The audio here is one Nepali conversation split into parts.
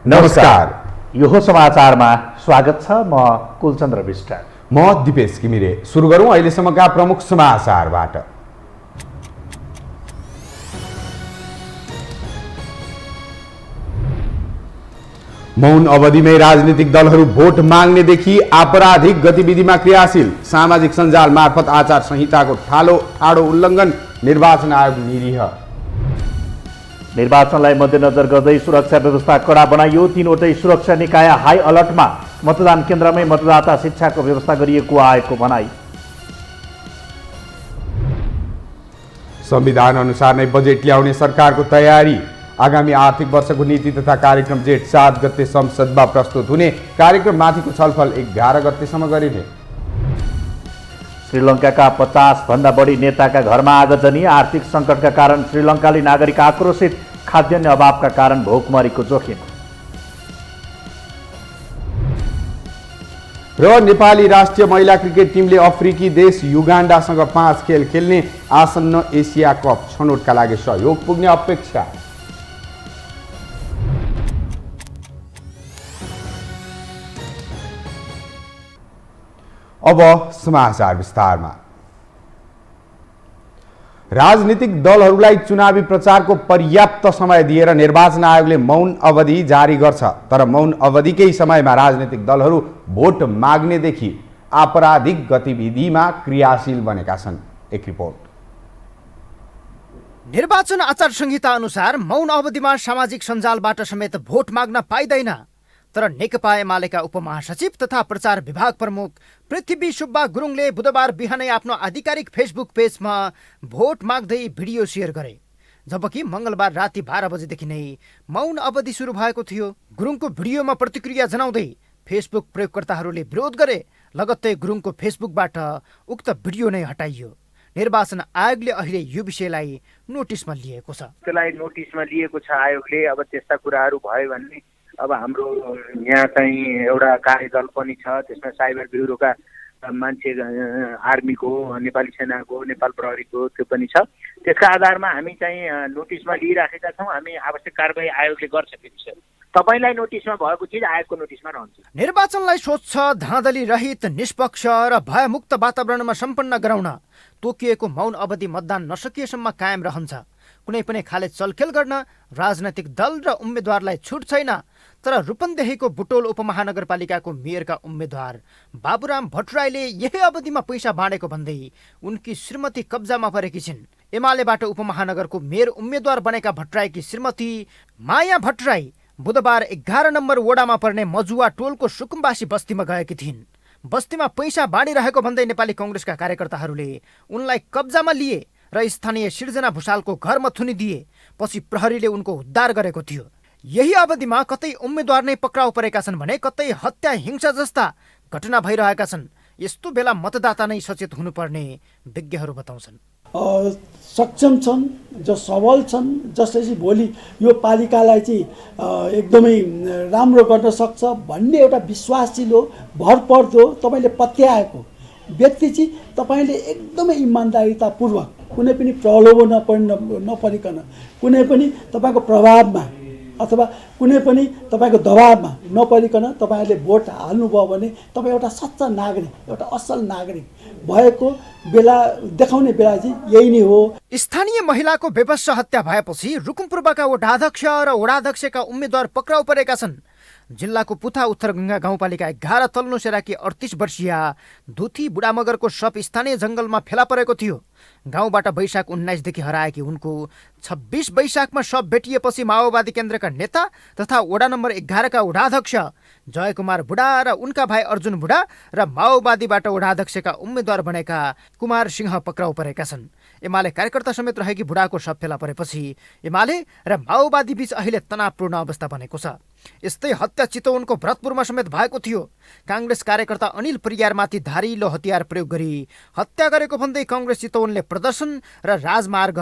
नमस्कार। यो समाचारमा स्वागत छ। म कुलचन्द्र विष्ट। म दिपेश घिमिरे। सुरु गरौँ अहिलेसम्मका प्रमुख समाचारबाट। मौन अवधिमै राजनीतिक दलहरू भोट माग्नेदेखि आपराधिक गतिविधिमा क्रियाशील। सामाजिक सञ्जाल मार्फत आचार संहिताको ठाडो उल्लङ्घन, निर्वाचन आयोग निरीह। निर्वाचनलाई मध्यनजर गर्दै सुरक्षा व्यवस्था कडा बनाइयो। 3वटै सुरक्षा निकाय हाई अलर्टमा। मतदान केन्द्रमै मतदाता शिक्षाको व्यवस्था गरिएको आयोगको भनाई। संविधान अनुसार नै बजेट ल्याउने सरकारको तयारी। आगामी आर्थिक वर्षको नीति तथा कार्यक्रम जेठ 7 गते संसदमा प्रस्तुत हुने। कार्यक्रममाथिको छलफल 11 गतेसम्म गरिने। श्रीलङ्काका 50 भन्दा बढी नेताका घरमा आगजनी। आर्थिक सङ्कटका कारण श्रीलङ्काली नागरिक आक्रोशित। खाद्यान्न अभावका कारण भोकमरीको जोखिम। र नेपाली राष्ट्रिय महिला क्रिकेट टिमले अफ्रिकी देश युगान्डासँग 5 खेल खेल्ने। आसन्न एसिया कप छनौटका लागि सहयोग पुग्ने अपेक्षा। अब समाचार विस्तारमा। राजनीतिक दलहरूलाई चुनावी प्रचारको पर्याप्त समय दिएर निर्वाचन आयोगले मौन अवधि जारी गर्छ। तर मौन अवधिकै समयमा राजनीतिक दलहरू भोट माग्नेदेखि आपराधिक गतिविधिमा क्रियाशील बनेका छन्। एक रिपोर्ट। निर्वाचन आचार संहिता अनुसार मौन अवधिमा सामाजिक सञ्जालबाट समेत भोट माग्न पाइँदैन। तर नेकपा एमालेका उपमहासचिव तथा प्रचार विभाग प्रमुख पृथ्वी सुब्बा गुरुङले बुधबार बिहानै आफ्नो आधिकारिक फेसबुक पेजमा भोट माग्दै भिडियो सेयर गरे। जबकि मङ्गलबार राति 12 बजेदेखि नै मौन अवधि सुरु भएको थियो। गुरुङको भिडियोमा प्रतिक्रिया जनाउँदै फेसबुक प्रयोगकर्ताहरूले विरोध गरे। लगत्तै गुरुङको फेसबुकबाट उक्त भिडियो नै हटाइयो। निर्वाचन आयोगले अहिले यो विषयलाई नोटिसमा लिएको छ। त्यसलाई नोटिसमा लिएको छ आयोगले। अब त्यस्ता कुराहरू भयो भने अब हाम्रो यहाँ चाहिँ एउटा कार्यदल पनि छ, त्यसमा साइबर ब्युरोका मान्छे, आर्मीको, नेपाली सेनाको, नेपाल प्रहरीको त्यो पनि छ। त्यसका आधारमा हामी चाहिँ नोटिसमा लिइराखेका छौँ। हामी आवश्यक कारबाही आयोगले गर्छ। फेरि तपाईँलाई नोटिसमा भएको चिज आयोगको नोटिसमा रहन्छ। निर्वाचनलाई स्वच्छ, धाँधली रहित, निष्पक्ष र भयमुक्त वातावरणमा सम्पन्न गराउन तोकिएको मौन अवधि मतदान नसकिएसम्म कायम रहन्छ। कुनै पनि खाले चलखेल गर्न राजनैतिक दल र उम्मेद्वारलाई छुट छैन। तर रूपन्देहीको बुटोल उपमहानगरपालिकाको मेयरका उम्मेद्वार बाबुराम भट्टराईले यही अवधिमा पैसा बाँडेको भन्दै उनकी श्रीमती कब्जामा परेकी छिन्। एमालेबाट उपमहानगरको मेयर उम्मेद्वार बनेका भट्टराईकी श्रीमती माया भट्टराई बुधबार 11 नम्बर वडामा पर्ने मजुवा टोलको सुकुम्बासी बस्तीमा गएकी थिइन्। बस्तीमा पैसा बाँडिरहेको भन्दै नेपाली कङ्ग्रेसका कार्यकर्ताहरूले उनलाई कब्जामा लिए र स्थानीय सिर्जना भुषालको घरमा थुनिदिए। पछि प्रहरीले उनको उद्धार गरेको थियो। यही अवधिमा कतै उम्मेद्वार नै पक्राउ परेका छन् भने कतै हत्या, हिंसा जस्ता घटना भइरहेका छन्। यस्तो बेला मतदाता नै सचेत हुनुपर्ने विज्ञहरू बताउँछन्। सक्षम छन्, जो सबल छन्, जसले चाहिँ भोलि यो पालिकालाई चाहिँ एकदमै राम्रो गर्न सक्छ भन्ने एउटा विश्वासिलो, भरपर्दो तपाईँले पत्याएको व्यक्ति चाहिँ तपाईँले एकदमै इमान्दारितापूर्वक कुनै पनि प्रलोभन नपरिकन, कुनै पनि तपाईँको प्रभावमा अथवा कुनै पनि तपाईँको दबावमा नपरिकन तपाईँहरूले भोट हाल्नुभयो भने तपाईँ एउटा सच्चा नागरिक, एउटा असल नागरिक भएको बेला देखाउने बेला चाहिँ यही नै हो। स्थानीय महिलाको बेपत्ता हत्या भएपछि रुकुमपूर्वका वडाध्यक्ष र वडाध्यक्षका उम्मेद्वार पक्राउ परेका छन्। जिल्लाको पुथा उत्तरगङ्गा गाउँपालिका 11 तल्लो सेराकी 38 वर्षीय दुथी बुढामगरको शव स्थानीय जङ्गलमा फेला परेको थियो। गाउँबाट वैशाख 19 देखि हराएकी उनको 26 वैशाखमा शव भेटिएपछि माओवादी केन्द्रका नेता तथा वडा नम्बर 11 का वडाध्यक्ष जयकुमार बुढा र उनका भाइ अर्जुन बुढा र माओवादीबाट वडाध्यक्षका उम्मेद्वार बनेका कुमार सिंह पक्राउ परेका छन्। एमाले कार्यकर्ता समेत रहेकी बुढाको शव फेला परेपछि एमाले र माओवादी बीच अहिले तनावपूर्ण अवस्था बनेको छ। यस्तै हत्या चितवनको भरतपुरमा समेत भएको थियो। काङ्ग्रेस कार्यकर्ता अनिल परियारमाथि धारिलो हतियार प्रयोग गरी हत्या गरेको भन्दै काङ्ग्रेस चितवनले प्रदर्शन र राजमार्ग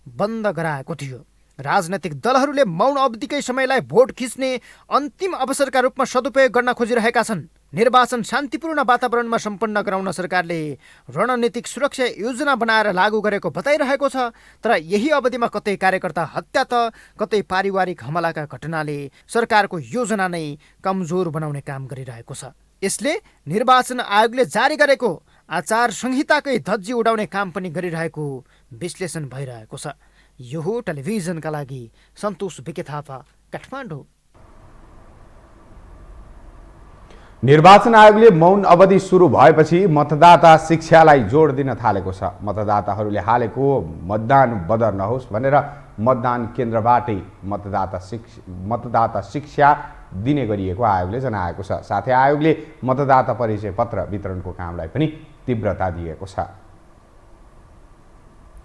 बन्द गराएको थियो। राजनैतिक दलहरूले मौन अवधिकै समयलाई भोट खिच्ने अन्तिम अवसरका रूपमा सदुपयोग गर्न खोजिरहेका छन्। निर्वाचन शान्तिपूर्ण वातावरणमा सम्पन्न गराउन सरकारले रणनीतिक सुरक्षा योजना बनाएर लागू गरेको बताइरहेको छ। तर यही अवधिमा कतै कार्यकर्ता हत्या त कतै पारिवारिक हमलाका घटनाले सरकारको योजना नै कमजोर बनाउने काम गरिरहेको छ। यसले निर्वाचन आयोगले जारी गरेको आचार संहिताकै धज्जी उडाउने काम पनि गरिरहेको विश्लेषण भइरहेको छ। यो हो टेलिभिजनका लागि सन्तोष बिके थापा, काठमाडौँ। निर्वाचन आयोगले मौन अवधि सुरु भएपछि मतदाता शिक्षालाई जोड दिन थालेको छ। मतदाताहरूले हालेको मतदान बदर नहोस् भनेर मतदान केन्द्रबाटै मतदाता शिक्षा दिने गरिएको आयोगले जनाएको छ। साथै आयोगले मतदाता परिचय पत्र वितरणको कामलाई पनि तीव्रता दिएको छ।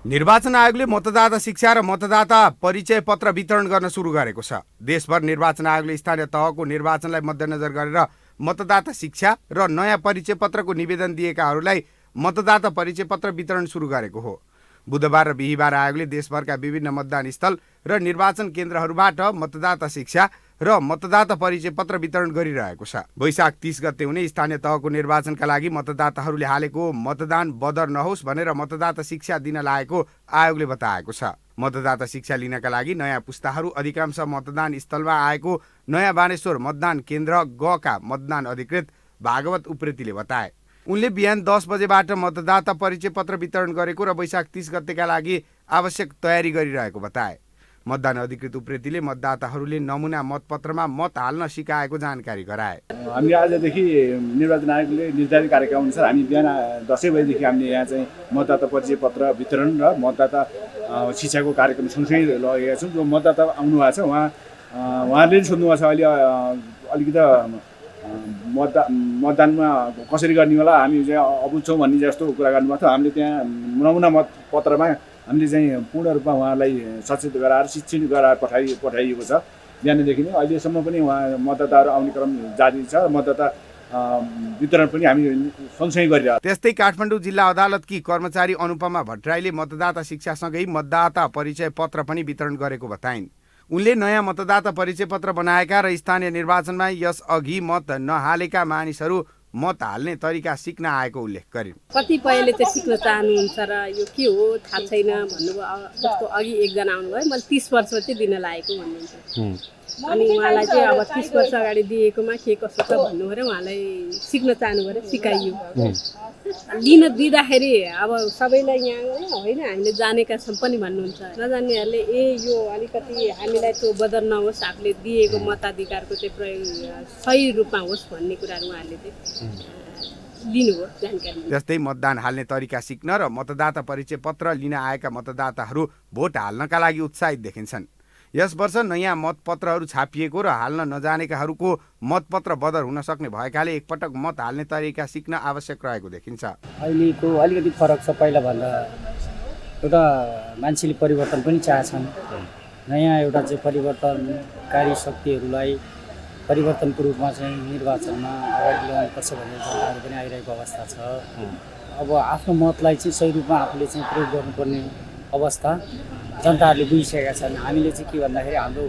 निर्वाचन आयोगले मतदाता शिक्षा र मतदाता परिचय पत्र वितरण गर्न सुरु गरेको छ। देशभर निर्वाचन आयोगले स्थानीय तहको निर्वाचनलाई मध्यनजर गरेर मतदाता शिक्षा र नयाँ परिचय पत्रको निवेदन दिएकाहरूलाई मतदाता परिचय पत्र वितरण सुरु गरेको हो। बुधबार र बिहिबार आयोगले देशभरका विभिन्न मतदान स्थल र निर्वाचन केन्द्रहरूबाट मतदाता शिक्षा र मतदाता परिचय पत्र वितरण गरिरहेको छ। वैशाख 30 गते हुने स्थानीय तहको निर्वाचनका लागि मतदाताहरूले हालेको मतदान बदर नहोस् भनेर मतदाता शिक्षा दिन लागेको आयोगले बताएको छ। मतदाता शिक्षा लिनका लागि नयाँ पुस्ताहरू अधिकांश मतदान स्थलमा आएको नयाँ बानेश्वर मतदान केन्द्र गका मतदान अधिकृत भागवत उप्रेतीले बताए। उनले बिहान 10 बजेबाट मतदाता परिचय पत्र वितरण गरेको र वैशाख 30 गतेका लागि आवश्यक तयारी गरिरहेको बताए। मतदान अधिकृत उप्रेतीले मतदाताहरूले नमुना मतपत्रमा मत हाल्न सिकाएको जानकारी गराए। हामीले आजदेखि निर्वाचन आयोगले निर्धारित कार्यक्रम अनुसार हामी बिहान 10 बजेदेखि हामीले यहाँ चाहिँ मतदाता परिचय पत्र वितरण र मतदाता शिक्षाको कार्यक्रम सँगसँगै लगेका छौँ। जो मतदाता आउनु भएको छ उहाँले सोध्नु भएको छ अहिले अलिकति मतदानमा कसरी गर्ने होला, हामी चाहिँ अबुझ्छौँ भन्ने जस्तो कुरा गर्नुभएको थियो। हामीले त्यहाँ नमुना मतपत्रमा हामीले चाहिँ पूर्ण रूपमा उहाँलाई सचेत गराएर शिक्षित गराएर पठाइएको छ। बिहानदेखि नै अहिलेसम्म पनि उहाँ मतदाताहरू आउने क्रम जारी छ। मतदाता वितरण पनि हामी सँगसँगै गरिरहेका छौँ। त्यस्तै काठमाडौँ जिल्ला अदालतकी कर्मचारी अनुपमा भट्टराईले मतदाता शिक्षासँगै मतदाता परिचय पत्र पनि वितरण गरेको बताइन्। उनले नयाँ मतदाता परिचय पत्र बनाएका र स्थानीय निर्वाचनमा यसअघि मत नहालेका मानिसहरू मत हाल्ने तरिका सिक्न आएको उल्लेख गरिन्। कतिपयले चाहिँ सिक्न चाहनुहुन्छ र यो के हो थाहा छैन भन्नुभयो। जस्तो अघि एकजना आउनुभयो, मैले 30 वर्ष चाहिँ दिन लागेको भन्नुहुन्छ। अनि उहाँलाई चाहिँ अब 30 वर्ष अगाडि दिएकोमा के कसो छ भन्नु पऱ्यो, उहाँलाई सिक्न चाहनु पऱ्यो, सिकाइयो। लिन दिँदाखेरि अब सबैलाई यहाँ होइन हामीले जानेका छौँ पनि भन्नुहुन्छ। नजान्नेहरूले यो अलिकति हामीलाई त्यो बदर नहोस्, आफूले दिएको मताधिकारको चाहिँ प्रयोग सही रूपमा होस् भन्ने कुराहरू उहाँहरूले चाहिँ लिनुभयो जानकारी। जस्तै मतदान हाल्ने तरिका सिक्न र मतदाता परिचय पत्र लिन आएका मतदाताहरू भोट हाल्नका लागि उत्साहित देखिन्छन्। यस वर्ष नयाँ मतपत्रहरू छापिएको र हाल्न नजानेकाहरूको मतपत्र बदर हुन सक्ने भएकाले एकपटक मत हाल्ने तरिका सिक्न आवश्यक रहेको देखिन्छ। अहिलेको अलिकति फरक छ। पहिलाभन्दा एउटा मान्छेले परिवर्तन पनि चाहछन्। नयाँ एउटा चाहिँ परिवर्तनकारी शक्तिहरूलाई परिवर्तनको रूपमा चाहिँ निर्वाचनमा अगाडि ल्याउनुपर्छ भन्ने जनताहरू पनि आइरहेको अवस्था छ। अब आफ्नो मतलाई चाहिँ सही रूपमा आफूले चाहिँ प्रयोग गर्नुपर्ने अवस्था जनताहरूले बुझिसकेका छन्। हामीले चाहिँ के भन्दाखेरि हाम्रो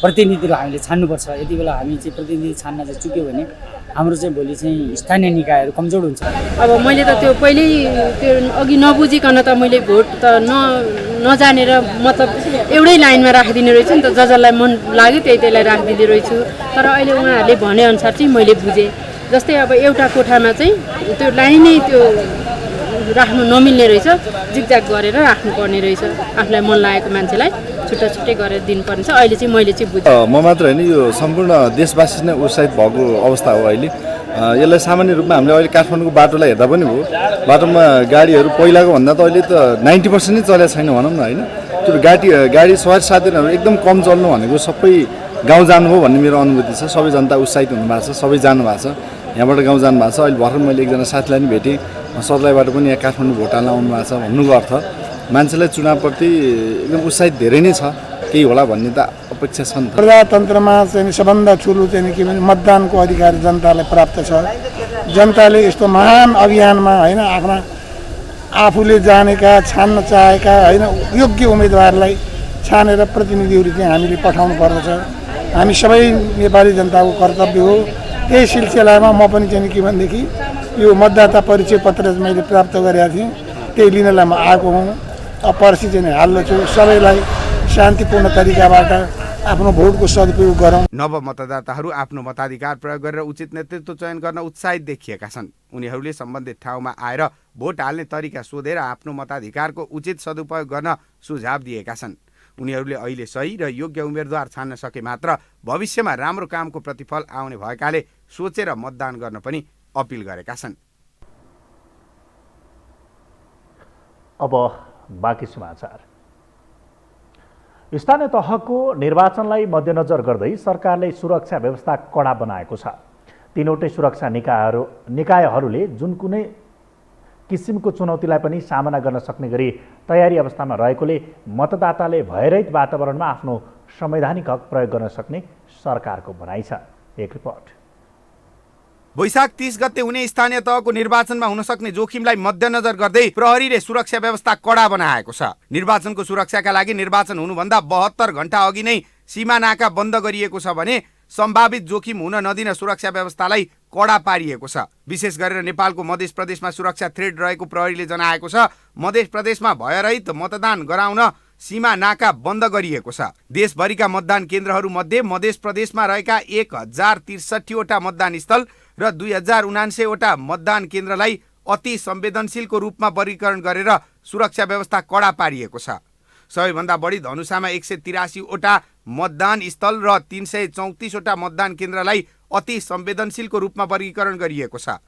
प्रतिनिधिहरू हामीले छान्नुपर्छ। यति बेला हामी चाहिँ प्रतिनिधि छान्न चाहिँ चुक्यो भने हाम्रो चाहिँ भोलि चाहिँ स्थानीय निकायहरू कमजोर हुन्छ। अब मैले त त्यो पहिल्यै त्यो अघि नबुझिकन त मैले भोट त नजानेर मतलब एउटै लाइनमा राखिदिने रहेछु नि त। जसलाई मन लाग्यो त्यहीलाई राखिदिँदै रहेछु। तर अहिले उहाँहरूले भनेअनुसार चाहिँ मैले बुझेँ। जस्तै अब एउटा कोठामा चाहिँ त्यो लाइनै त्यो राख्नु नमिल्ने रहेछ, जिगजाग गरेर राख्नुपर्ने रहेछ। आफूलाई मन लागेको मान्छेलाई छुट्टा छुट्टै गरेर दिनुपर्ने छ। अहिले चाहिँ मैले चाहिँ बुझेँ। म मात्र होइन, यो सम्पूर्ण देशवासी नै उत्साहित भएको अवस्था हो अहिले। यसलाई सामान्य रूपमा हामीले अहिले काठमाडौँको बाटोलाई हेर्दा पनि हो, बाटोमा गाडीहरू पहिलाको भन्दा त अहिले त 90% नै चलेको छैन भनौँ न होइन। त्यो गाडी सवारी साधनहरू एकदम कम चल्नु भनेको सबै गाउँ जानुभयो भन्ने मेरो अनुभूति छ। सबै जनता उत्साहित हुनुभएको छ, सबै जानुभएको छ, यहाँबाट गाउँ जानुभएको छ। अहिले भर्खर मैले एकजना साथीलाई पनि भेटेँ, सर्लाहीबाट पनि यहाँ काठमाडौँ भोट हाल्न आउनु भएको छ। भन्नुको अर्थ मान्छेलाई चुनावप्रति एकदम उत्साहित धेरै नै छ। केही होला भन्ने त अपेक्षा छ नि त। प्रजातन्त्रमा चाहिँ सबभन्दा ठुलो चाहिँ के भने मतदानको अधिकार जनतालाई प्राप्त छ। जनताले यस्तो महान अभियानमा होइन आफ्ना आफूले जानेका छान्न चाहेका होइन योग्य उम्मेदवारलाई छानेर प्रतिनिधिहरू चाहिँ हामीले पठाउनु पर्दछ। हामी सबै नेपाली जनताको कर्तव्य हो त्यही सिलसिलामा म पनि चाहिँ के भनेदेखि यो मतदाता परिचय पत्र मैले प्राप्त गरेका थिएँ, त्यही लिनलाई म आएको हुँ। अब पर्सि चाहिँ हाल्दछु, सबैलाई शान्तिपूर्ण तरिकाबाट आफ्नो भोटको सदुपयोग गरौँ। नव मतदाताहरू आफ्नो मताधिकार प्रयोग गरेर उचित नेतृत्व चयन गर्न उत्साहित देखिएका छन्। उनीहरूले सम्बन्धित ठाउँमा आएर भोट हाल्ने तरिका सोधेर आफ्नो मताधिकारको उचित सदुपयोग गर्न सुझाव दिएका छन्। उनीहरूले अहिले सही र योग्य उम्मेदवार छान्न सके मात्र भविष्यमा राम्रो कामको प्रतिफल आउने भएकाले सोचेर मतदान गर्न पनि अपिल गरेका छन्। अब बाँकी समाचार। स्थानीय तहको निर्वाचनलाई मध्यनजर गर्दै सरकारले सुरक्षा व्यवस्था कडा बनाएको छ। तीनवटै सुरक्षा निकायहरूले जुन कुनै किसिमको चुनौतीलाई पनि सामना गर्न सक्ने गरी तयारी अवस्थामा रहेकोले मतदाताले भयरहित वातावरणमा आफ्नो संवैधानिक हक प्रयोग गर्न सक्ने सरकारको भनाइ छ। एक रिपोर्ट। वैशाख 30 गते हुने स्थानीय तहको निर्वाचनमा हुन सक्ने जोखिमलाई मध्यनजर गर्दै प्रहरीले सुरक्षा व्यवस्था कडा बनाएको छ। निर्वाचनको सुरक्षाका लागि निर्वाचन हुनुभन्दा 72 घण्टा अघि नै सीमा नाका बन्द गरिएको छ भने सम्भावित जोखिम हुन नदिन सुरक्षा व्यवस्थालाई कडा पारिएको छ। विशेष गरेर नेपालको मध्य प्रदेशमा सुरक्षा थ्रेड रहेको प्रहरीले जनाएको छ। मध्य प्रदेशमा भयरहित मतदान गराउन सीमा नाका बन्द गरिएको छ। देशभरिका मतदान केन्द्रहरू मध्ये मध्य प्रदेशमा रहेका 1063 वटा मतदान स्थल र 2079 वटा मतदान केन्द्रलाई अति संवेदनशीलको रूपमा वर्गीकरण गरेर सुरक्षा व्यवस्था कडा पारिएको छ। सबैभन्दा बढी धनुषामा 183 वटा मतदान स्थल र 334 वटा मतदान केन्द्रलाई अति संवेदनशीलको रूपमा वर्गीकरण गरिएको छ।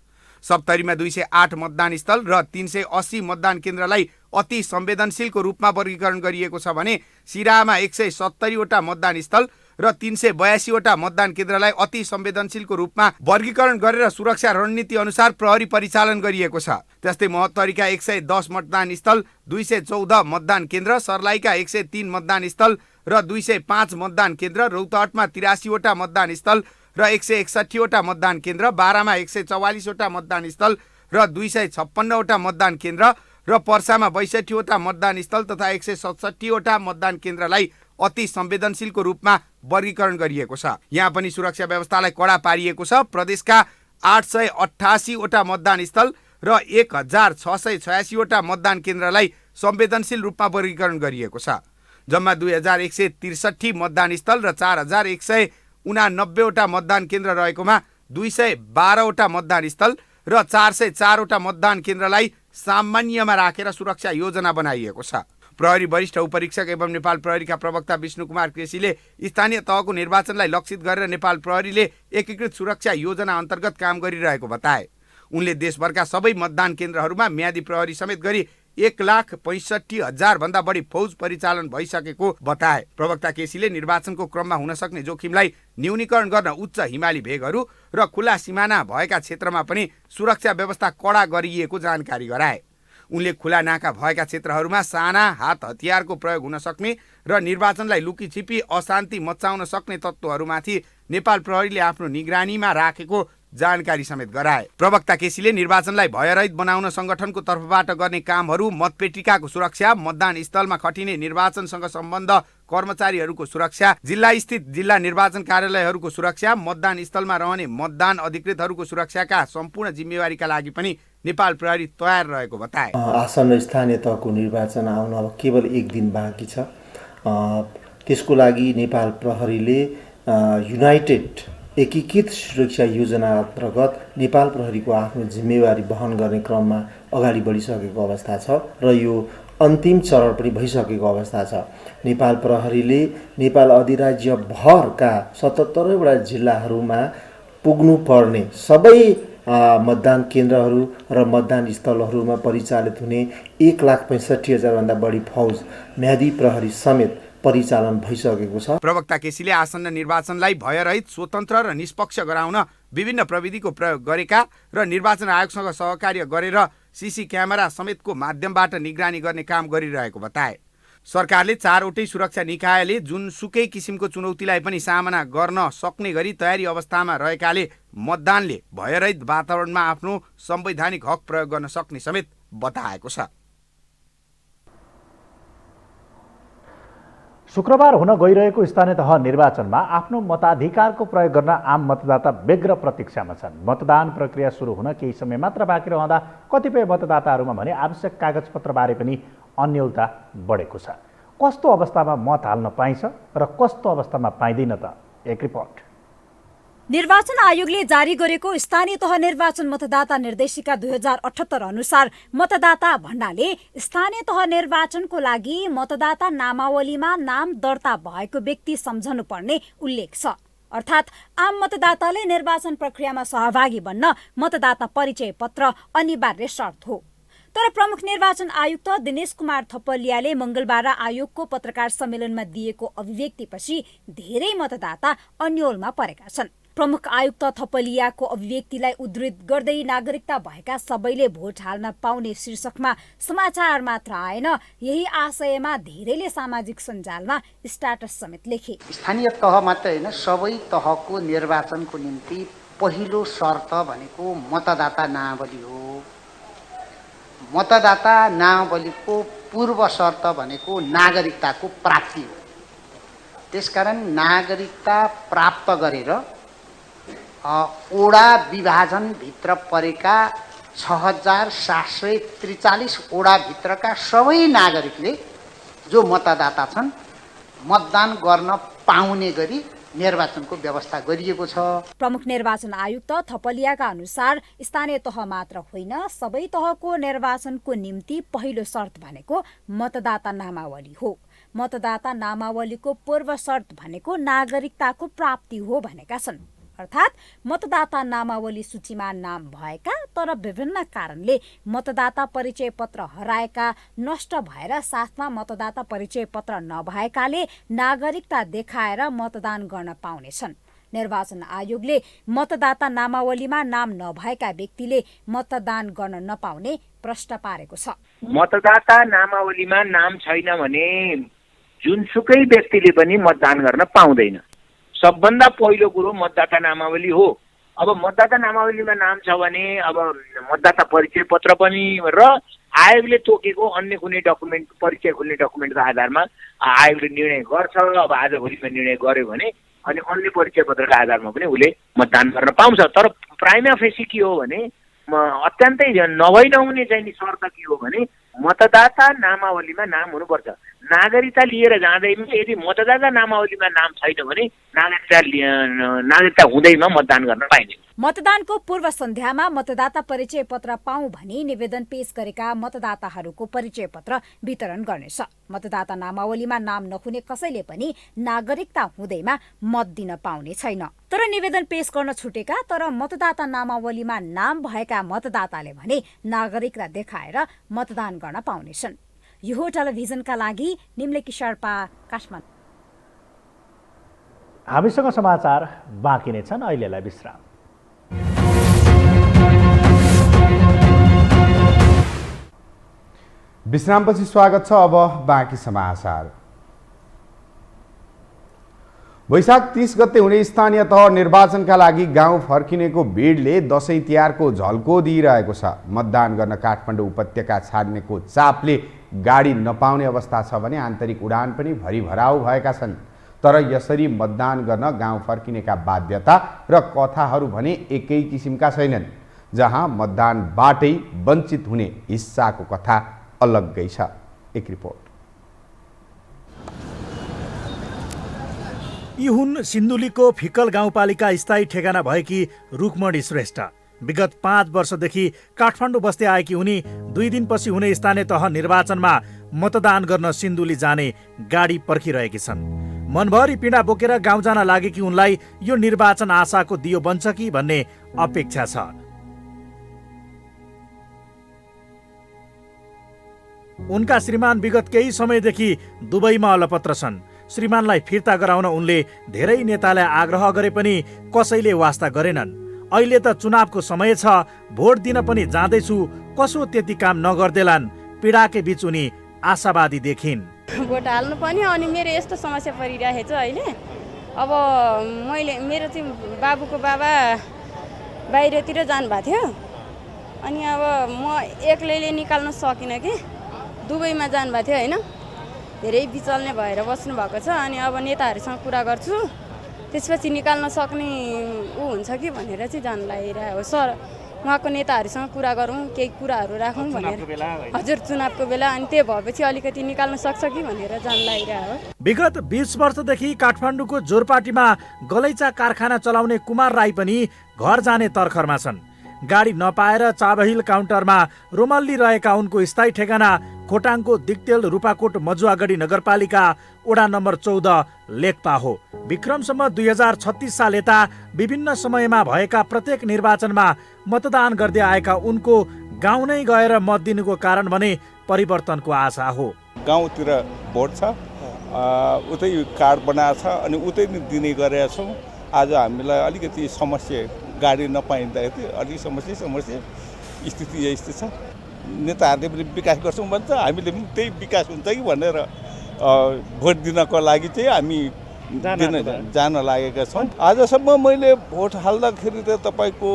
सप्तरीमा 208 मतदान स्थल र 380 मतदान केन्द्रलाई अति संवेदनशीलको रूपमा वर्गीकरण गरिएको छ भने सिराहामा 170 वटा मतदान स्थल र 382 वटा मतदान केन्द्रलाई अति संवेदनशीलको रूपमा वर्गीकरण गरेर सुरक्षा रणनीति अनुसार प्रहरी परिचालन गरिएको छ। त्यस्तै महोत्तरीका 110 मतदान स्थल, 214 मतदान केन्द्र, सर्लाहीका 103 मतदान स्थल र 205 मतदान केन्द्र, रौतहटमा 83 वटा मतदान स्थल र 161 वटा मतदान केन्द्र, बारामा 144 वटा मतदान स्थल र 256 वटा मतदान केन्द्र र पर्सामा 62 वटा मतदान स्थल तथा 167 वटा मतदान केन्द्रलाई अति संवेदनशीलको रूपमा वर्गीकरण गरिएको छ। यहाँ पनि सुरक्षा व्यवस्थालाई कडा पारिएको छ। प्रदेशका 888 वटा मतदान स्थल र 1686 वटा मतदान केन्द्रलाई संवेदनशील रूपमा वर्गीकरण गरिएको छ। जम्मा 2163 मतदान स्थल र 4189 वटा मतदान केन्द्र रहेकोमा 212 वटा मतदान स्थल र 404 वटा मतदान केन्द्रलाई सामान्यमा राखेर सुरक्षा योजना बनाइएको छ। प्रहरी वरिष्ठ उपरीक्षक एवं नेपाल प्रहरीका प्रवक्ता विष्णु कुमार केसीले स्थानीय तहको निर्वाचनलाई लक्षित गरेर नेपाल प्रहरीले एकीकृत सुरक्षा योजना अन्तर्गत काम गरिरहेको बताए। उनले देशभरका सबै मतदान केन्द्रहरूमा म्यादी प्रहरी समेत गरी 1,65,000 भन्दा बढी फौज परिचालन भइसकेको बताए। प्रवक्ता केसीले निर्वाचनको क्रममा हुन सक्ने जोखिमलाई न्यूनीकरण गर्न उच्च हिमाली भेगहरू र खुला सिमाना भएका क्षेत्रमा पनि सुरक्षा व्यवस्था कडा गरिएको जानकारी गराए। उनले खुला नाका भएका क्षेत्रहरूमा साना हात हतियारको प्रयोग हुन सक्ने र निर्वाचनलाई लुकीछिपी अशान्ति मचाउन सक्ने तत्त्वहरूमाथि नेपाल प्रहरीले आफ्नो निगरानीमा राखेको जानकारी समेत गराए। प्रवक्ता केसीले निर्वाचनलाई भयरहित बनाउन संगठनको तर्फबाट गर्ने कामहरू, मतपेटिकाको सुरक्षा, मतदान स्थलमा खटिने निर्वाचनसँग सम्बन्ध कर्मचारीहरूको सुरक्षा, जिल्ला स्थित जिल्ला निर्वाचन कार्यालयहरूको सुरक्षा, मतदान स्थलमा रहने मतदान अधिकृतहरूको सुरक्षाका सम्पूर्ण जिम्मेवारीका लागि पनि नेपाल प्रहरी तयार रहेको बताए। आसन्न स्थानीय तहको निर्वाचन आउन अब केवल एक दिन बाँकी छ। त्यसको लागि नेपाल प्रहरीले युनाइटेड एकीकृत सुरक्षा योजना अन्तर्गत नेपाल प्रहरीको आफ्नो जिम्मेवारी वहन गर्ने क्रममा अगाडि बढिसकेको अवस्था छ र यो अन्तिम चरण पनि भइसकेको अवस्था छ। नेपाल प्रहरीले नेपाल अधिराज्य भरका 77 वटा जिल्लाहरूमा पुग्नुपर्ने सबै मतदान केन्द्रहरू र मतदान स्थलहरूमा परिचालित हुने 1,65,000 भन्दा बढी फौज म्यादी प्रहरी समेत परिचालन भइसकेको छ। प्रवक्ता केसीले आसन्न निर्वाचनलाई भयरहित, स्वतन्त्र र निष्पक्ष गराउन विभिन्न प्रविधिको प्रयोग गरेका र निर्वाचन आयोगसँग सहकार्य गरेर सीसी क्यामेरा समेतको माध्यमबाट निगरानी गर्ने काम गरिरहेको बताए। सरकारले 4वटै सुरक्षा निकायले जुनसुकै किसिमको चुनौतीलाई पनि सामना गर्न सक्ने गरी तयारी अवस्थामा रहेकाले मतदानले भयरहित वातावरणमा आफ्नो संवैधानिक हक प्रयोग गर्न सक्ने समेत बताएको छ। शुक्रबार हुन गइरहेको स्थानीय तह निर्वाचनमा आफ्नो मताधिकारको प्रयोग गर्न आम मतदाता व्यग्र प्रतीक्षामा छन्। मतदान प्रक्रिया सुरु हुन केही समय मात्र बाँकी रहँदा कतिपय मतदाताहरूमा भने आवश्यक कागजपत्रबारे पनि अन्योलता बढेको छ। कस्तो अवस्थामा मत हाल्न पाइन्छ र कस्तो अवस्थामा पाइँदैन त? एक रिपोर्ट। निर्वाचन आयोगले जारी गरेको स्थानीय तह निर्वाचन मतदाता निर्देशिका 2078 अनुसार मतदाता भन्नाले स्थानीय तह निर्वाचनको लागि मतदाता नामावलीमा नाम दर्ता भएको व्यक्ति सम्झनु पर्ने उल्लेख छ। अर्थात् आम मतदाताले निर्वाचन प्रक्रियामा सहभागी बन्न मतदाता परिचय पत्र अनिवार्य शर्त हो। तर प्रमुख निर्वाचन आयुक्त दिनेश कुमार थपलियाले मंगलबार आयोगको पत्रकार सम्मेलनमा दिएको अभिव्यक्तिपछि धेरै मतदाता अन्योलमा परेका छन्। प्रमुख आयुक्त थपलियाको अभिव्यक्तिलाई उद्धृत गर्दै नागरिकता भएका सबैले भोट हाल्न पाउने शीर्षकमा समाचार मात्र आएन, यही आशयमा धेरैले सामाजिक सञ्जालमा स्ट्याटस समेत लेखे। स्थानीय तह मात्र हैन, सबै तहको निर्वाचनको निम्ति पहिलो शर्त भनेको मतदाता नामावली हो। मतदाता नामावलीको पूर्व शर्त भनेको नागरिकताको प्राप्ति हो। त्यसकारण नागरिकता प्राप्त गरेर ओडा विभाजनभित्र परेका 6743 ओडाभित्रका सबै नागरिकले जो मतदाता छन् मतदान गर्न पाउने गरी निर्वाचनको व्यवस्था गरिएको छ। प्रमुख निर्वाचन आयुक्त थपलियाका अनुसार स्थानीय तह मात्र होइन, सबै तहको निर्वाचनको निम्ति पहिलो शर्त भनेको मतदाता नामावली हो। मतदाता नामावलीको पूर्व शर्त भनेको नागरिकताको प्राप्ति हो भनेका छन्। अर्थात् मतदाता नामावली सूचीमा नाम भएका तर विभिन्न कारणले मतदाता परिचय पत्र हराएका, नष्ट भएर साथमा मतदाता परिचय पत्र नभएकाले नागरिकता देखाएर मतदान गर्न पाउनेछन्। निर्वाचन आयोगले मतदाता नामावलीमा नाम नभएका व्यक्तिले मतदान गर्न नपाउने प्रश्न पारेको छ। मतदाता नामावलीमा नाम छैन भने जुनसुकै व्यक्तिले पनि मतदान गर्न पाउँदैन। सबभन्दा पहिलो कुरो मतदाता नामावली हो। अब मतदाता नामावलीमा नाम छ भने अब मतदाता परिचय पत्र पनि र आयोगले तोकेको अन्य कुनै डकुमेन्ट, परिचय खुल्ने डकुमेन्टको आधारमा आयोगले निर्णय गर्छ। अब आजभोलिमा निर्णय गर्यो भने अनि अन्य परिचय पत्रको आधारमा पनि उसले मतदान गर्न पाउँछ। तर प्राइमा फेसी के हो भने अत्यन्तै नभई नहुने चाहिँ शर्त के हो भने मतदाता नामावलीमा नाम हुनुपर्छ। नागरिकता लिएर जाँदैमा यदि मतदाता नामावलीमा नाम छैन भने नागरिकता हुँदैमा मतदान गर्न पाइँदैन। मतदानको पूर्व सन्ध्यामा मतदाता परिचय पत्र पाऊँ भनी निवेदन पेश गरेका मतदाताहरूको परिचय पत्र वितरण गर्नेछ। मतदाता नामावलीमा नाम नहुने कसैले पनि नागरिकता हुँदैमा मत दिन पाउने छैन। तर निवेदन पेश गर्न छुटेका तर मतदाता नामावलीमा नाम भएका मतदाताले भने नागरिकता देखाएर मतदान गर्न पाउनेछन्। यो टेलिभिजनका लागि निम्लेकी शर्पा, काठमाडौँ। हामीसँग समाचार बाँकी नै छन्, अहिलेलाई विश्राम। विश्रामपछि स्वागत छ। अब बाँकी समाचार। वैशाख 30 गते हुने स्थानीय तह निर्वाचनका लागि गाउँ फर्किनेको भिडले दशैं तिहारको झल्को दिइरहेको छ। मतदान गर्न काठमाडौँ उपत्यका छाड्नेको चापले गाडी नपाउने अवस्था छ भने आन्तरिक उडान पनि भरिभराउ भएका छन्। तर यसरी मतदान गर्न गाउँ फर्किनेका बाध्यता र कथाहरू भने एकै किसिमका छैनन्। जहाँ मतदानबाटै वञ्चित हुने हिस्साको कथा अलग्गै छ। एक रिपोर्ट। यी हुन् सिन्धुलीको फिक्कल गाउँपालिका स्थायी ठेगाना भएकी रुक्मणी श्रेष्ठ। विगत 5 वर्षदेखि काठमाडौँ बस्दै आएकी उनी 2 दिनपछि हुने स्थानीय तह निर्वाचनमा मतदान गर्न सिन्धुली जाने गाडी पर्खिरहेकी छन्। मनभरि पीडा बोकेर गाउँ जान लागेकी उनलाई यो निर्वाचन आशाको दियो बन्छ कि भन्ने अपेक्षा छ। उनका श्रीमान विगत केही समयदेखि दुबईमा अलपत्र छन्। श्रीमानलाई फिर्ता गराउन उनले धेरै नेतालाई आग्रह गरे पनि कसैले वास्ता गरेनन्। अहिले त चुनावको समय छ, भोट दिन पनि जाँदैछु, कसो त्यति काम नगर्देलान्। पीडाकै बीच उनी आशावादी देखिन्। भोट हाल्नु पनि अनि मेरो यस्तो समस्या परिरहेछ अहिले। अब मेरो चाहिँ बाबुको बाबा बाहिरतिर जानुभएको थियो अनि अब म एक्लैले निकाल्न सकिनँ कि दुबईमा जानुभएको थियो होइन। धेरै बिचल्ने भएर बस्नुभएको छ। अनि अब नेताहरूसँग कुरा गर्छु, त्यसपछि निकाल्न सक्ने ऊ हुन्छ कि भनेर चाहिँ जान लागिरहेको हो। सर उहाँको नेताहरूसँग कुरा गरौँ, केही कुराहरू राखौँ भनेर। हजुर, चुनावको बेला। अनि त्यो भएपछि अलिकति निकाल्न सक्छ कि भनेर जान लागिरहेको हो। विगत 20 वर्षदेखि काठमाडौँको जोरपाटीमा गलैँचा कारखाना चलाउने कुमार राई पनि घर जाने तर्खरमा छन्। गाडी नपाएर चाबहिल काउन्टरमा रोमल्ली रहेका उनको स्थायी ठेगाना खोटाङको दिक्तेल रूपाकोट मजुवागढी नगरपालिका वडा नम्बर 14 लेकपा हो। विक्रमसम्म 2036 साल यता विभिन्न समयमा भएका प्रत्येक निर्वाचनमा मतदान गर्दै आएका उनको गाउँ नै गएर मत दिनुको कारण भने परिवर्तनको आशा हो। गाउँतिर भोट छ, उतै कार्ड बनाएको छ अनि उतै नै दिने गरेका छौँ। आज हामीलाई अलिकति समस्या, गाडी नपाइँदाखेरि अलिक समस्या स्थिति यस्तै छ। नेताहरूले पनि विकास गर्छौँ भन्छ, हामीले पनि त्यही विकास हुन्छ कि भनेर भोट दिनको लागि चाहिँ हामी जान लागेका छौँ। आजसम्म मैले भोट हाल्दाखेरि त तपाईँको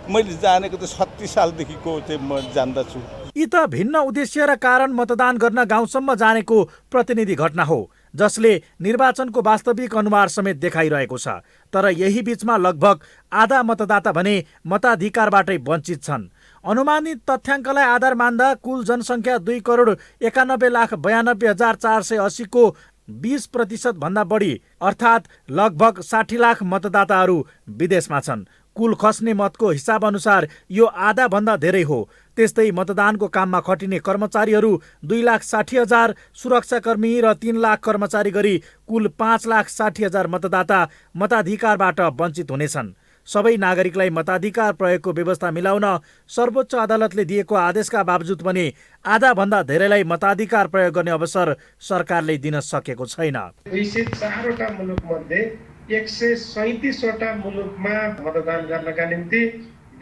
मैले जानेको त 36 सालदेखिको चाहिँ म जान्दछु। यी त भिन्न उद्देश्य र कारण मतदान गर्न गाउँसम्म जानेको प्रतिनिधि घटना हो, जसले निर्वाचनको वास्तविक अनुहार समेत देखाइरहेको छ। तर यही बीचमा लगभग आधा मतदाता भने मताधिकारबाटै वञ्चित छन्। अनुमानित तथ्याङ्कलाई आधार मान्दा कुल जनसङ्ख्या 2,91,92,480 को 20% भन्दा बढी अर्थात् लगभग 60 लाख मतदाताहरू विदेशमा छन्। कुल खस्ने मतको हिसाब अनुसार यो आधा भन्दा धेरै हो। त्यस्तै मतदानको काममा खटिने कर्मचारीहरू 2,60,000, सुरक्षाकर्मी र 3 लाख कर्मचारी गरी कुल 5,60,000 मतदाता मताधिकारबाट वञ्चित हुनेछन्। सबै नागरिकलाई मताधिकार प्रयोगको व्यवस्था मिलाउन सर्वोच्च अदालतले दिएको आदेशका बावजुद पनि आधा भन्दा धेरैलाई मताधिकार प्रयोग गर्ने अवसर सरकारले दिन सकेको छैन। 204वटा मुलुक मध्ये 137वटा मुलुकमा मतदान गर्नका निम्ति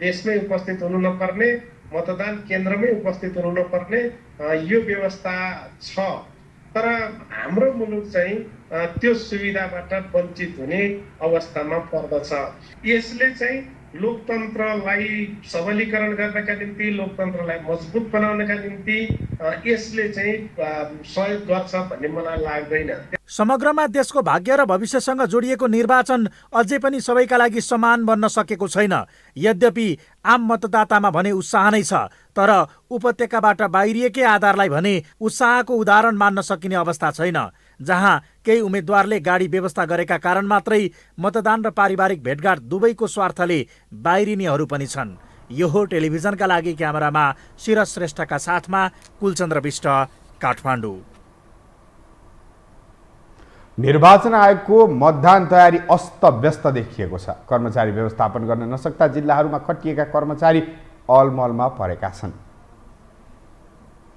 देशमै उपस्थित हुनु नपर्ने, मतदान केन्द्रमै उपस्थित हुनु नपर्ने यो व्यवस्था छ। तर हाम्रो मुलुक चाहिँ त्यो सुविधाबाट वञ्चित हुने अवस्थामा पर्दछ। यसले चाहिँ लोकतन्त्रलाई सबलीकरण गर्नका निम्ति, लोकतन्त्रलाई मजबुत बनाउनका निम्ति यसले चाहिँ सहयोग गर्छ भन्ने मलाई लाग्दैन। समग्रमा देशको भाग्य र भविष्यसँग जोडिएको निर्वाचन अझै पनि सबैका लागि समान बन्न सकेको छैन। यद्यपि आम मतदातामा भने उत्साह नै छ, तर उपत्यकाबाट बाहिरिएकै आधारलाई भने उत्साहको उदाहरण मान्न सकिने अवस्था छैन। जहाँ केही उम्मेद्वारले गाडी व्यवस्था गरेका कारण मात्रै मतदान र पारिवारिक भेटघाट दुवैको स्वार्थले बाहिरिनेहरू पनि छन्। यो हो टेलिभिजनका लागि क्यामेरामा शिरज श्रेष्ठका साथमा कुलचन्द्र विष्ट, काठमाडौँ। निर्वाचन आयोगको मतदान तयारी अस्तव्यस्त देखिएको छ। कर्मचारी व्यवस्थापन गर्न नसक्दा जिल्लाहरूमा खटिएका कर्मचारी अलमलमा परेका छन्।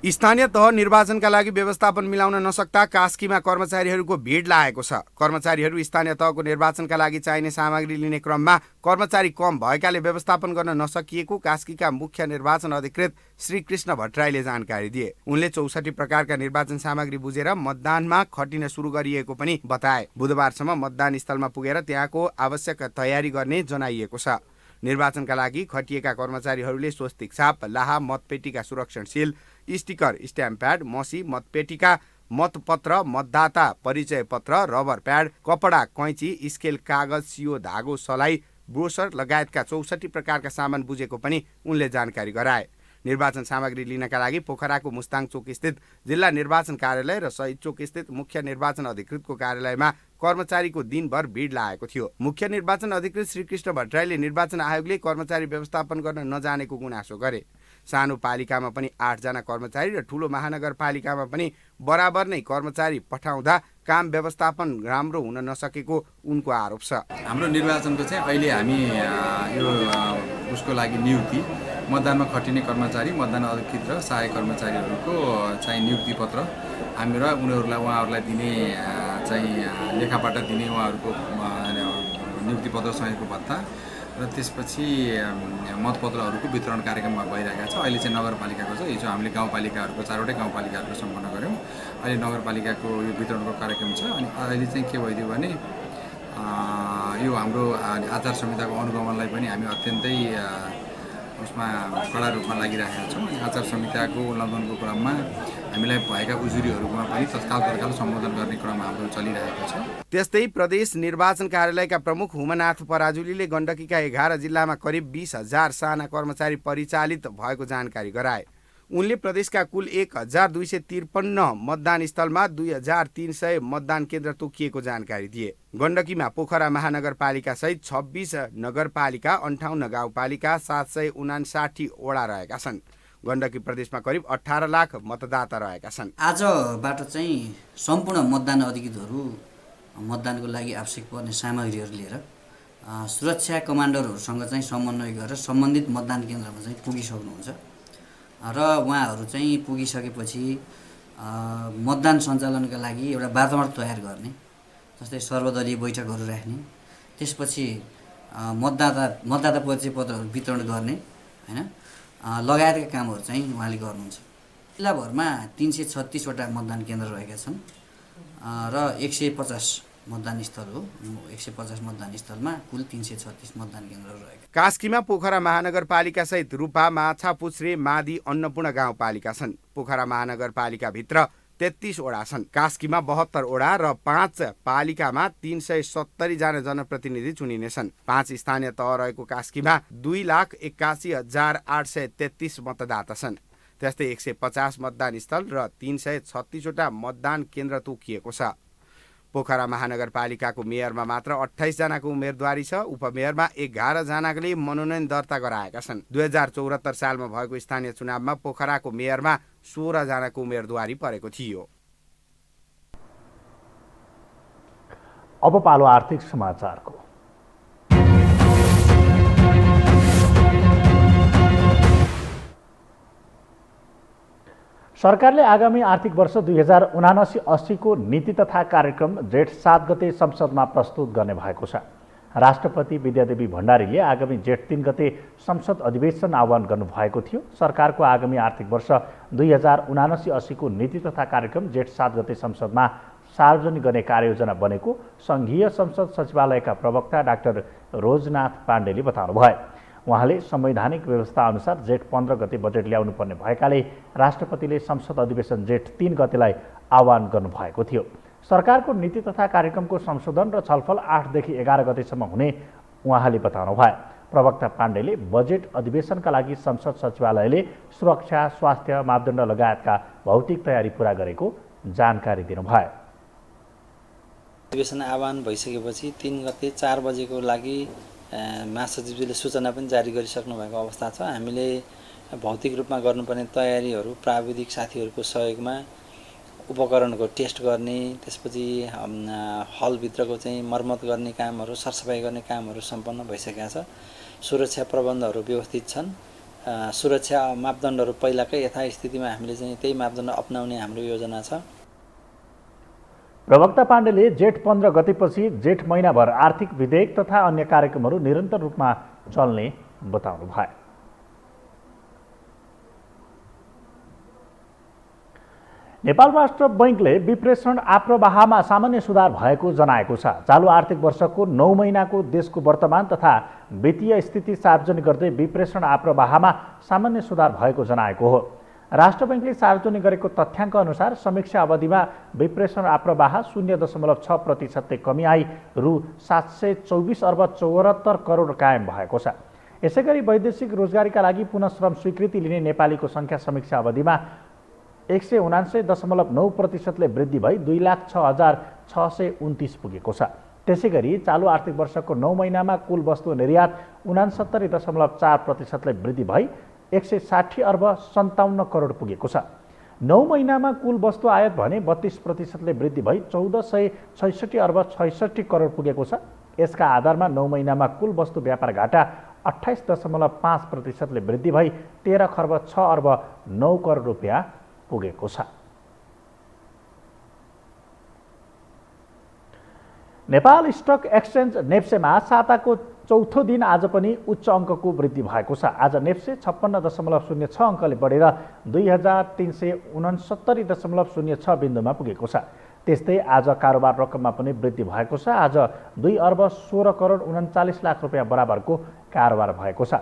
स्थानीय तह निर्वाचनका लागि व्यवस्थापन मिलाउन नसक्दा कास्कीमा कर्मचारीहरूको भिड लागेको छ। कर्मचारीहरू स्थानीय तहको निर्वाचनका लागि चाहिने सामग्री लिने क्रममा कर्मचारी कम भएकाले व्यवस्थापन गर्न नसकिएको कास्कीका मुख्य निर्वाचन अधिकृत श्री कृष्ण भट्टराईले जानकारी दिए। उनले 64 प्रकारका निर्वाचन सामग्री बुझेर मतदानमा खटिन सुरु गरिएको पनि बताए। बुधबारसम्म मतदान स्थलमा पुगेर त्यहाँको आवश्यक तयारी गर्ने जनाइएको छ। निर्वाचनका लागि खटिएका कर्मचारीहरूले स्वस्तिक छाप, लाहा, मतपेटीका सुरक्षण सील, स्टिकर, स्ट्याम्प प्याड, मसी, मतपेटीका मतपत्र, मतदाता परिचय पत्र, रबर प्याड, कपडा, कैँची, स्केल, कागज, सियो, धागो, सलाई, ब्रोसर लगायतका 64 प्रकारका सामान बुझेको पनि उनले जानकारी गराए। निर्वाचन सामग्री लिनका लागि पोखराको मुस्ताङ चोक स्थित जिल्ला निर्वाचन कार्यालय र शहीद चोक स्थित मुख्य निर्वाचन अधिकृतको कार्यालयमा कर्मचारीको दिनभर भिड लागेको थियो। मुख्य निर्वाचन अधिकृत श्री कृष्ण भट्टराईले निर्वाचन आयोगले कर्मचारी व्यवस्थापन गर्न नजानेको गुनासो गरे। सानो पालिकामा पनि 8 जना कर्मचारी र ठूलो महानगरपालिकामा पनि बराबर नै कर्मचारी पठाउँदा काम व्यवस्थापन राम्रो हुन नसकेको उनको आरोप छ। हाम्रो निर्वाचनको चाहिँ अहिले हामी यो उसको लागि नियुक्ति, मतदानमा खटिने कर्मचारी, मतदान अधिकृत र सहायक कर्मचारीहरूको चाहिँ नियुक्ति पत्र हामी र उहाँहरूलाई दिने चाहिँ लेखाबाट दिने उहाँहरूको नियुक्ति पत्रसँगको भत्ता र त्यसपछि मतपत्रहरूको वितरण कार्यक्रम भइरहेका छ। अहिले चाहिँ नगरपालिकाको छ, हिजो हामीले गाउँपालिकाहरूको 4वटै गाउँपालिकाहरूको सम्पन्न गऱ्यौँ। अहिले नगरपालिकाको यो वितरणको कार्यक्रम छ। अनि अहिले चाहिँ के भइदियो भने यो हाम्रो आचार संहिताको अनुगमनलाई पनि हामी अत्यन्तै उसमा कडा रूपमा लागिरहेका छौँ। अनि आचार संहिताको उल्लङ्घनको क्रममा हामीलाई भएका उजुरीहरूमा पनि तत्काल सम्बोधन गर्ने क्रम हाम्रो चलिरहेको छ। त्यस्तै प्रदेश निर्वाचन कार्यालयका प्रमुख हुमनाथ पराजुलीले गण्डकीका 11 जिल्लामा करिब 20,000 साना कर्मचारी परिचालित भएको जानकारी गराए। उनले प्रदेशका कुल 1,253 मतदान स्थलमा 2,300 मतदान केन्द्र तोकिएको जानकारी दिए। गण्डकीमा पोखरा महानगरपालिका सहित 26 नगरपालिका, 58 गाउँपालिका, 759 वडा रहेका छन्। गण्डकी प्रदेशमा करिब 18 लाख मतदाता रहेका छन्। आजबाट चाहिँ सम्पूर्ण मतदान अधिकृतहरू मतदानको लागि आवश्यक पर्ने सामग्रीहरू लिएर सुरक्षा कमान्डरहरूसँग चाहिँ समन्वय गरेर सम्बन्धित मतदान केन्द्रमा चाहिँ पुगिसक्नुहुन्छ र उहाँहरू चाहिँ पुगिसकेपछि मतदान सञ्चालनका लागि एउटा वातावरण तयार गर्ने, जस्तै सर्वदलीय बैठकहरू राख्ने, त्यसपछि मतदाता परिचय पत्रहरू वितरण गर्ने हैन लगायतका कामहरू चाहिँ उहाँले गर्नुहुन्छ। जिल्लाभरमा 336वटा मतदान केन्द्र रहेका छन् र 150 मतदान स्थल हो। 150 मतदान स्थलमा कुल 336 मतदान केन्द्रहरू रहेका। कास्कीमा पोखरा महानगरपालिका सहित रूपा, माछा, पुछ्रे, मादी, अन्नपूर्ण गाउँपालिका छन्। पोखरा महानगरपालिकाभित्र 33 वडा छन्। कास्कीमा 72 वडा र 5 पालिकामा 370 जना जनप्रतिनिधि चुनिनेछन्। 5 स्थानीय तह रहेको कास्कीमा 2,81,833 मतदाता छन्। त्यस्तै 150 मतदान स्थल र 336वटा मतदान केन्द्र तोकिएको छ। पोखरा महानगरपालिकाको मेयरमा मात्र 28 जनाको उम्मेदवारी छ। उपमेयरमा 11 जनाले मनोनयन दर्ता गराएका छन्। 2074 सालमा भएको स्थानीय चुनावमा पोखराको मेयरमा 16 जनाको उम्मेदवारी परेको थियो। अब पालो आर्थिक समाचारको। सरकारले आगामी आर्थिक वर्ष 2079-80 को नीति तथा कार्यक्रम जेठ 7 गते संसदमा प्रस्तुत गर्ने भएको छ। राष्ट्रपति विद्यादेवी भण्डारीले आगामी जेठ 3 गते संसद अधिवेशन आह्वान गर्नुभएको थियो। सरकारको आगामी आर्थिक वर्ष 2079-80 को नीति तथा कार्यक्रम जेठ 7 गते संसदमा सार्वजनिक गर्ने कार्ययोजना बनेको सङ्घीय संसद सचिवालयका प्रवक्ता डाक्टर रोजनाथ पाण्डेले बताउनुभयो। उहाँले संवैधानिक व्यवस्था अनुसार जेठ 15 गते बजेट ल्याउनु पर्ने भएकाले राष्ट्रपतिले संसद अधिवेशन जेठ 3 गतेलाई आह्वान गर्नुभएको थियो। सरकारको नीति तथा कार्यक्रमको संशोधन र छलफल 8 देखि 11 गतेसम्म हुने उहाँले बताउनुभयो। प्रवक्ता पाण्डेले बजेट अधिवेशनका लागि संसद सचिवालयले सुरक्षा, स्वास्थ्य मापदण्ड लगायतका भौतिक तयारी पूरा गरेको जानकारी दिनुभयो। अधिवेशन आह्वान भइसकेपछि 3 गते 4 बजेको लागि महासचिवले सूचना पनि जारी गरिसक्नु भएको अवस्था छ। हामीले भौतिक रूपमा गर्नुपर्ने तयारीहरू प्राविधिक साथीहरूको सहयोगमा उपकरणको टेस्ट गर्ने, त्यसपछि हलभित्रको चाहिँ मर्मत गर्ने कामहरू, सरसफाइ गर्ने कामहरू सम्पन्न भइसकेका छ। सुरक्षा प्रबन्धहरू व्यवस्थित छन्। सुरक्षा मापदण्डहरू पहिलाकै यथास्थितिमा हामीले चाहिँ त्यही मापदण्ड अपनाउने हाम्रो योजना छ। प्रवक्ता पाण्डेले जेठ 15 गतेपछि जेठ महिनाभर आर्थिक विधेयक तथा अन्य कार्यक्रमहरू निरन्तर रूपमा चल्ने बताउनु भयो। नेपाल राष्ट्र बैंकले विप्रेषण आप्रवाहमा सामान्य सुधार भएको जनाएको छ। चालु आर्थिक वर्षको 9 महिनाको देशको वर्तमान तथा वित्तीय स्थिति सार्वजनिक गर्दै विप्रेषण आप्रवाहमा सामान्य सुधार भएको जनाएको हो। राष्ट्र बैंकले सार्वजनिक गरेको तथ्याङ्क अनुसार समीक्षा अवधिमा विप्रेषण आप्रवाह 0.6% कमी आई रु 724 अर्ब 74 करोड कायम भएको छ। यसैगरी वैदेशिक रोजगारीका लागि पुनः श्रम स्वीकृति लिने नेपालीको सङ्ख्या समीक्षा अवधिमा 179.9% वृद्धि भई 2,06,629 पुगेको छ। त्यसैगरी चालु आर्थिक वर्षको 9 महिनामा कुल वस्तु निर्यात 69.4% वृद्धि भई 160 अर्ब 57 करोड पुगेको छ। 9 महिनामा कुल वस्तु आयात भने 32% वृद्धि भई 1466 अर्ब 66 करोड पुगेको छ। यसका आधारमा 9 महिनामा कुल वस्तु व्यापार घाटा 28.5% वृद्धि भई 13 खर्ब 6 अर्ब 9 करोड रुपियाँ पुगेको छ। नेपाल स्टक एक्सचेन्ज नेप्सेमा साताको चौथो दिन आज पनि उच्च अङ्कको वृद्धि भएको छ। आज नेप्से 56.06 अङ्कले बढेर 2369.06 बिन्दुमा पुगेको छ। त्यस्तै आज कारोबार रकममा पनि वृद्धि भएको छ। आज 2 अर्ब 16 करोड 39 लाख रुपियाँ बराबरको कारोबार भएको छ।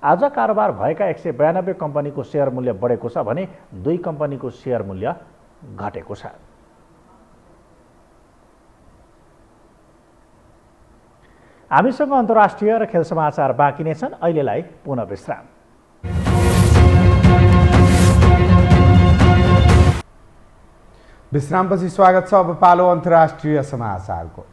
आज कारोबार भएका 192 कम्पनीको सेयर मूल्य बढेको छ भने 2 कम्पनीको सेयर मूल्य घटेको छ। हामीसँग अन्तर्राष्ट्रिय र खेल समाचार बाँकी नै छन्। अहिलेलाई पुनः विश्राम। विश्रामपछि स्वागत छ। अब पालो अन्तर्राष्ट्रिय समाचारको।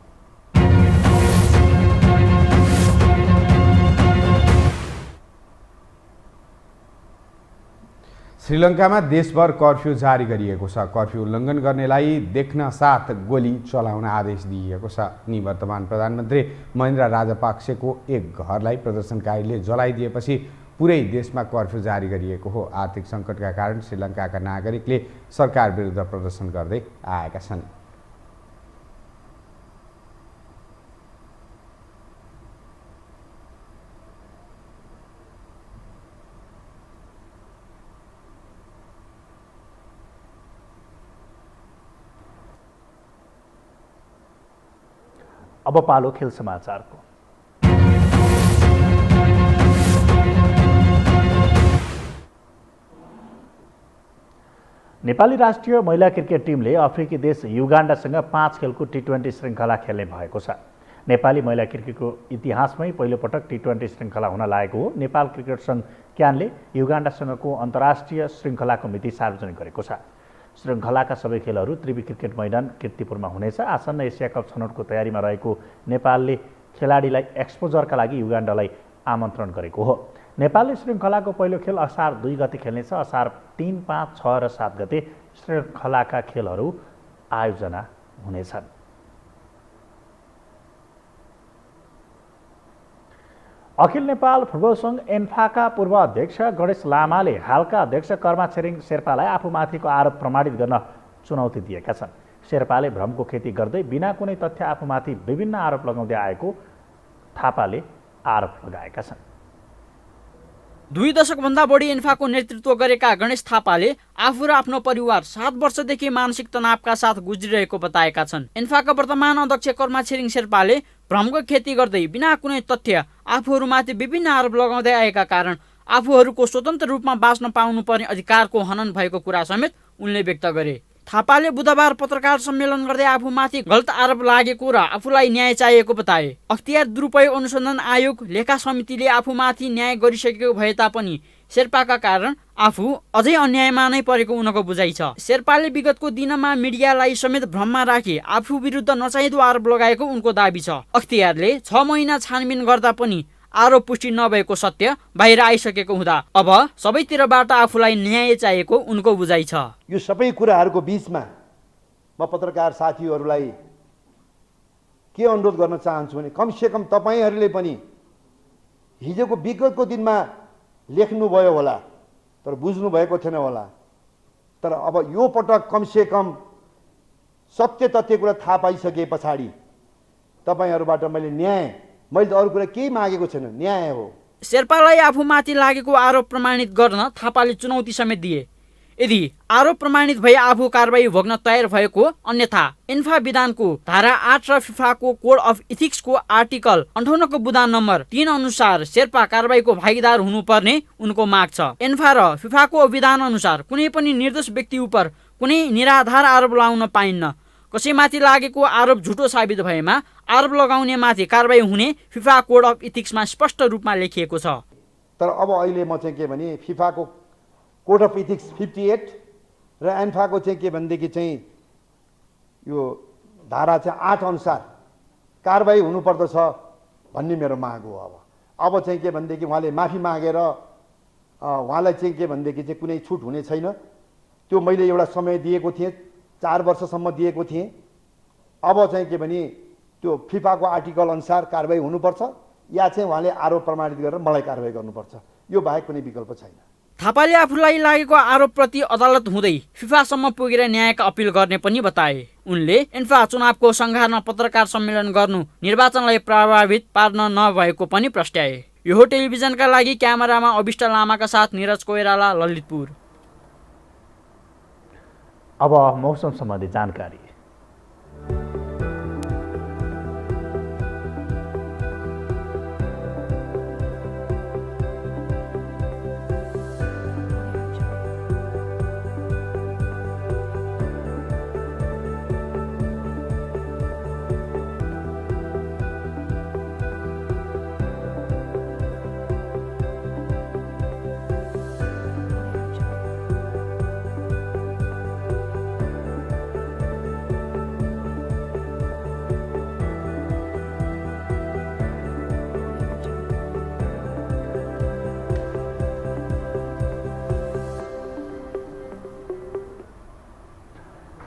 श्रीलङ्कामा देशभर कर्फ्यू जारी गरिएको छ। कर्फ्यू उल्लङ्घन गर्नेलाई देख्न साथ गोली चलाउन आदेश दिइएको छ। निवर्तमान प्रधानमन्त्री महेन्द्र राजपाक्सेको एक घरलाई प्रदर्शनकारीले जलाइदिएपछि पुरै देशमा कर्फ्यू जारी गरिएको हो। आर्थिक सङ्कटका कारण श्रीलङ्काका नागरिकले सरकार विरुद्ध प्रदर्शन गर्दै आएका छन्। अब पालो खेल समाचारको। नेपाली राष्ट्रिय महिला क्रिकेट टिमले अफ्रिकी देश युगान्डासँग 5 खेलको टी20 श्रृङ्खला खेल्ने भएको छ। नेपाली महिला क्रिकेटको इतिहासमै पहिलोपटक टी20 श्रृङ्खला हुन लागेको हो। नेपाल क्रिकेट सङ्घ क्यानले युगान्डासँगको अन्तर्राष्ट्रिय श्रृङ्खलाको मिति सार्वजनिक गरेको छ। श्रृङ्खलाका सबै खेलहरू त्रिवी क्रिकेट मैदान कीर्तिपुरमा हुनेछ। आसन्न एसिया कप छनौटको तयारीमा रहेको नेपालले खेलाडीलाई एक्सपोजरका लागि युगान्डालाई आमन्त्रण गरेको हो। नेपालले श्रृङ्खलाको पहिलो खेल असार 2 गते खेल्नेछ। असार 3, 5, 6 र 7 गते श्रृङ्खलाका खेलहरू आयोजना हुनेछन्। अखिल नेपाल फुटबल सङ्घ एन्फाका पूर्व अध्यक्ष गणेश लामाले हालका अध्यक्ष कर्मा छिरिङ शेर्पालाई आफूमाथिको आरोप प्रमाणित गर्न चुनौती दिएका छन्। शेर्पाले भ्रमको खेती गर्दै बिना कुनै तथ्य आफूमाथि विभिन्न आरोप लगाउँदै आएको थापाले आरोप लगाएका छन्। 2 दशकभन्दा बढी एन्फाको नेतृत्व गरेका गणेश थापाले आफू र आफ्नो परिवार 7 वर्षदेखि मानसिक तनावका साथ गुज्रिरहेको बताएका छन्। एन्फाका वर्तमान अध्यक्ष कर्मा छिरिङ शेर्पाले भ्रमको खेती गर्दै बिना कुनै तथ्य आफूहरूमाथि विभिन्न आरोप लगाउँदै आएका कारण आफूहरूको स्वतन्त्र रूपमा बाँच्न पाउनुपर्ने अधिकारको हनन भएको कुरा समेत उनले व्यक्त गरे। थापाले बुधबार पत्रकार सम्मेलन गर्दै आफूमाथि गलत आरोप लागेको र आफूलाई न्याय चाहिएको बताए। अख्तियार दुरुपयोग अनुसन्धान आयोग लेखा समितिले आफूमाथि न्याय गरिसकेको भए तापनि शेर्पाका कारण आफू अझै अन्यायमा नै परेको उनको बुझाइ छ। शेर्पाले विगतको दिनमा मिडियालाई समेत भ्रममा राखी आफू विरुद्ध नचाहिँदो आरोप लगाएको उनको दाबी छ। अख्तियारले 6 महिना छानबिन गर्दा पनि आरोप पुष्टि नभएको सत्य बाहिर आइसकेको हुँदा अब सबैतिरबाट आफूलाई न्याय चाहिएको उनको बुझाइ छ। यो सबै कुराहरूको बीचमा म पत्रकार साथीहरूलाई के अनुरोध गर्न चाहन्छु भने कमसेकम तपाईँहरूले पनि हिजोको विगतको दिनमा लेख्नुभयो होला तर बुझ्नु भएको थिएन होला। तर अब यो पटक कमसेकम सत्य तथ्य कुरा थाहा पाइसके पछाडि तपाईँहरूबाट मैले त अरू कुरा केही मागेको छैन, न्याय हो। शेर्पालाई आफूमाथि लागेको आरोप प्रमाणित गर्न थापाले चुनौती समेत दिए। यदि आरोप प्रमाणित भई आफू कारबाही भोग्न तयार भएको अन्यथा एन्फा विधानको धारा 8 र फिफाको कोड अफ इथिक्सको आर्टिकल 58 को बुदान नम्बर 3 अनुसार शेर्पा कारबाहीको भागीदार हुनुपर्ने उनको माग छ। एन्फा र फिफाको विधान अनुसार कुनै पनि निर्दोष व्यक्ति उप कुनै निराधार आरोप लगाउन पाइन्न। कसैमाथि लागेको आरोप झुटो साबित भएमा आरोप लगाउने माथि कारबाही हुने फिफा कोड अफ इथिक्समा स्पष्ट रूपमा लेखिएको छ। तर अब अहिले म चाहिँ के भने फिफाको कोड अफ इथिक्स 58 र एन्फाको चाहिँ के भनेदेखि चाहिँ यो धारा चाहिँ 8 अनुसार कारबाही हुनुपर्दछ भन्ने मेरो माग हो। अब चाहिँ के भनेदेखि उहाँले माफी मागेर उहाँलाई चाहिँ के भनेदेखि चाहिँ कुनै छुट हुने छैन। त्यो मैले एउटा समय दिएको थिएँ, 4 वर्षसम्म दिएको थिएँ। अब चाहिँ के भने त्यो फिफाको आर्टिकल अनुसार कारबाही हुनुपर्छ या चाहिँ उहाँले आरोप प्रमाणित गरेर मलाई कारबाही गर्नुपर्छ, यो बाहेक कुनै विकल्प छैन। थापाले आफूलाई लागेको आरोपप्रति अदालत हुँदै फिफासम्म पुगेर न्यायका अपिल गर्ने पनि बताए। उनले एन्फा चुनावको सङ्घारमा पत्रकार सम्मेलन गर्नु निर्वाचनलाई प्रभावित पार्न नभएको पनि प्रस्ट्याए। यो हो टेलिभिजनका लागि क्यामेरामा अविष्ट लामाका साथ निरज कोइराला, ललितपुर। अब मौसम सम्बन्धी जानकारी।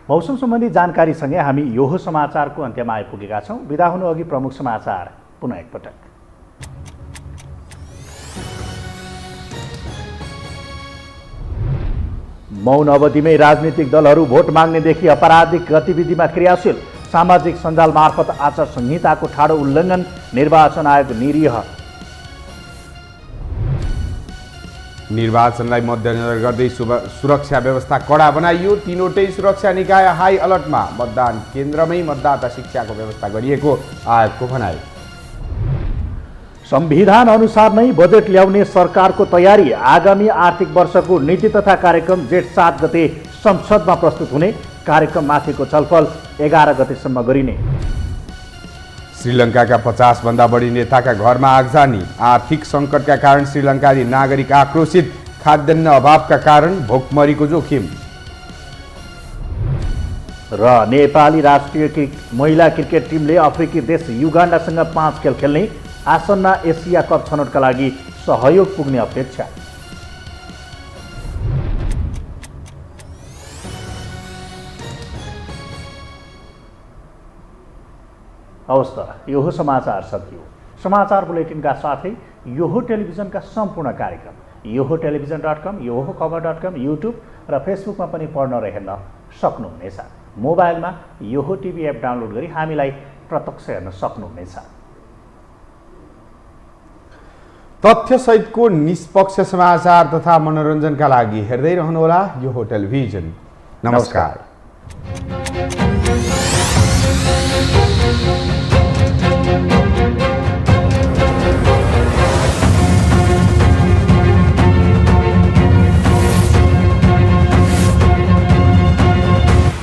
मौसम सम्बन्धी जानकारीसँगै हामी यो समाचारको अन्त्यमा आइपुगेका छौँ। बिदा हुनु अघि प्रमुख समाचार पुनः एकपटक। मौन अवधिमै राजनीतिक दलहरू भोट माग्नेदेखि आपराधिक गतिविधिमा क्रियाशील, सामाजिक सञ्जाल मार्फत आचार संहिताको ठाडो उल्लङ्घन, निर्वाचन आयोग निरीह। निर्वाचनलाई मध्यनजर गर्दै सुरक्षा व्यवस्था कडा बनाइयो। तीनवटै सुरक्षा निकाय हाई अलर्टमा, मतदान केन्द्रमै मतदाता शिक्षाको व्यवस्था गरिएको आयोगको भनाइ। संविधान अनुसार नै बजेट ल्याउने सरकारको तयारी, आगामी आर्थिक वर्षको नीति तथा कार्यक्रम जेठ 7 गते संसदमा प्रस्तुत हुने, कार्यक्रममाथिको छलफल 11 गतेसम्म गरिने। श्रीलङ्काका 50 भन्दा बढी नेताका घरमा आगजनी, आर्थिक सङ्कटका कारण श्रीलङ्काली नागरिक आक्रोशित, खाद्यान्न अभावका कारण भोकमरीको जोखिम। र नेपाली राष्ट्रिय महिला क्रिकेट टिमले अफ्रिकी देश युगान्डासँग 5 खेल खेल्ने, आसन्न एसिया कप छनौटका लागि सहयोग पुग्ने अपेक्षा। हवस् त, यो समाचार सकियो। समाचार बुलेटिनका साथै यो टेलिभिजनका सम्पूर्ण कार्यक्रम yoho.television.com, yohokhबर.com, युट्युब र फेसबुकमा पनि पढ्न र हेर्न सक्नुहुनेछ। मोबाइलमा योहो टिभी एप डाउनलोड गरी हामीलाई प्रत्यक्ष हेर्न सक्नुहुनेछ। तथ्यसहितको निष्पक्ष समाचार तथा मनोरञ्जनका लागि हेर्दै रहनुहोला योहो टेलिभिजन। नमस्कार।